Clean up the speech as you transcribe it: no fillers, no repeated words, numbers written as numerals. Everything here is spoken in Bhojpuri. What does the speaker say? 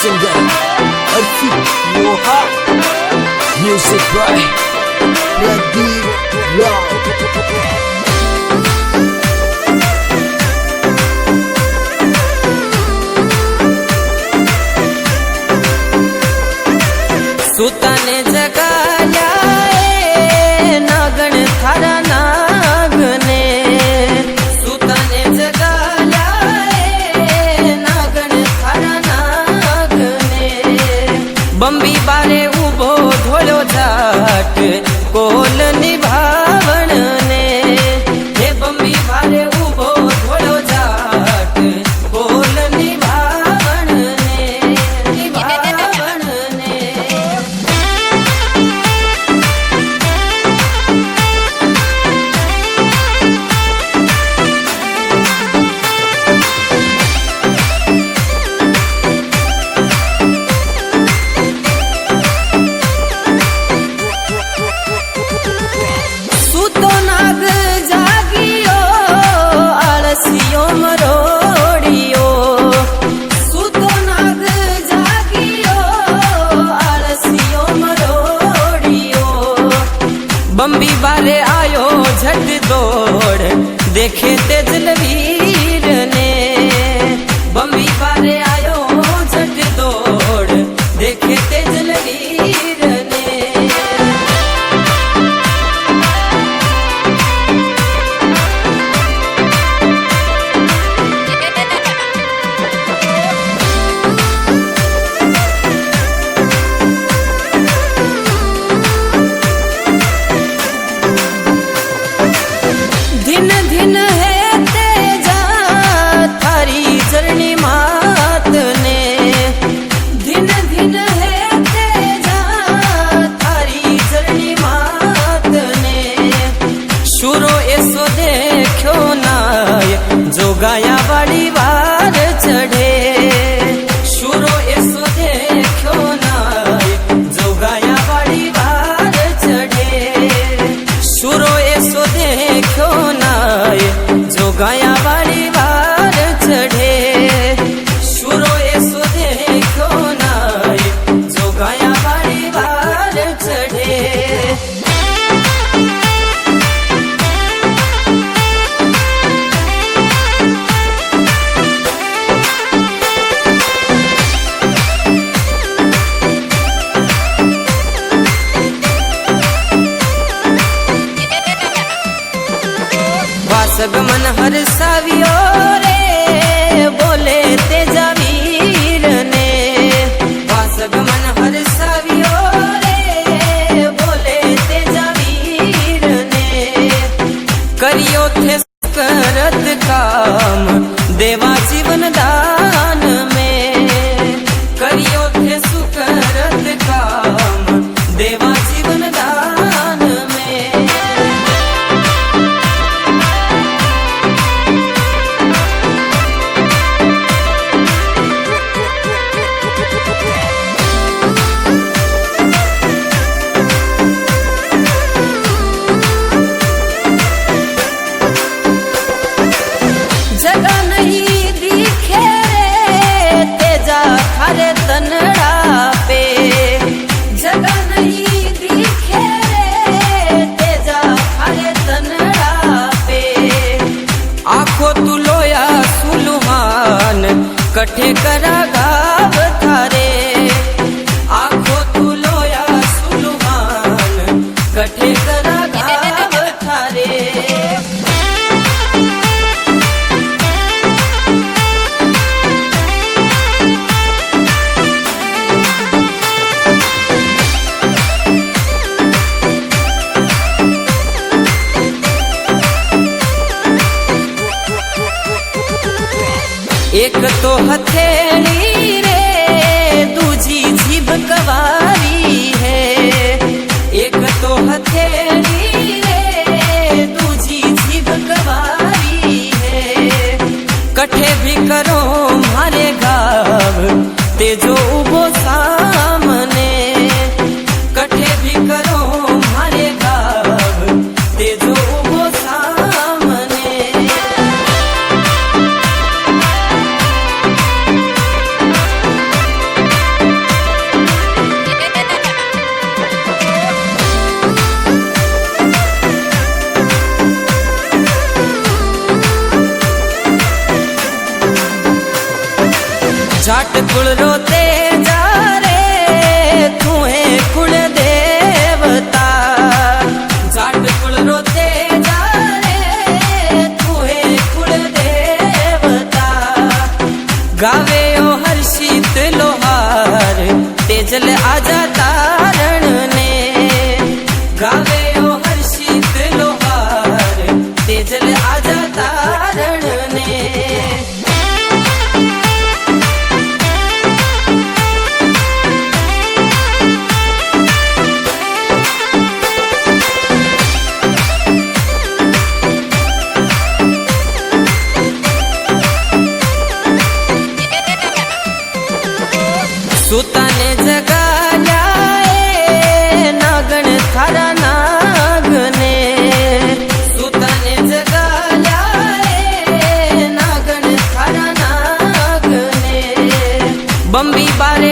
singer Arfi Moha. Music by Pradeep Lal. સુતાને જગાયા નાગણ Thara નાગને સુતાને જગાયા નાગણ Thara નાગને બંબી બારે ઊભો ધોળો જાટ કોલ નિભાવણને હે બંબી બારે ઊભો ધોળો જાટ કોલ નિભાવણને નિભાવણને સૂતો નાગ જાગિયો આળસિયો મરોડિયો સૂતો નાગ જાગિયો આળસિયો મરોડિયો બંબી બારે આયો ઝટ દોડ દેખે તે જલવીર ને બંબી બારે આયો ઝટ દોડ દેખે તે જલવીર ને दिन दिन है तेजा थारी चरणी मात ने दिन दिन है तेजा थारी चरणी मात ने शुरो ऐसो देखो नाय जोगाया वाली वार चढ़े शुरो ऐसो देखो नाय जोगाया वाली वार चढ़े शुरो ऐसो देखो नाय जोगाया वाली वार चढ़े शुरो ऐसो देखो नाय जोगाया वाली वार चढ़े વાસગમન હરસાવ્યો રે બોલે તેજા વીર ને વાસગમન હરસાવ્યો રે બોલે તેજા વીર ને કર્યો થે કરત કામ દેવા જીવન દાન મેં કર્યો થે સુકરત કામ દેવા જીવન દાન મેં जगह नहीं दिखे रे तेजा थारे तनड़ा पे जगह नहीं दिखे रे तेजा थारे तनड़ा पे आखो तू लोया सुलुमान कठे करा गाव थारे आखो तू लोया सुलुमान कठे करा गाव थारे एक तो हथेली रे दूजी जीभ कवारी है एक तो हथेली रे दूजी जीभ कवारी है कठे भी करो मारे गाव तेजो उबो सामने कठे भी करो मारे गाव तेजो उबो सामने जाट कुल रोते जा रे तू है कुल देवता जाट कुल रोते जा रे तू है कुल देवता गावे ओ हर्षित लोहार तेजल आजा तारण ने गावे ओ हर्षित लोहार तेजल आजा तारण ने सुताने जगाया नागण थारा नागने सुताने जगाया नागण थारा नागने बम्बी बारे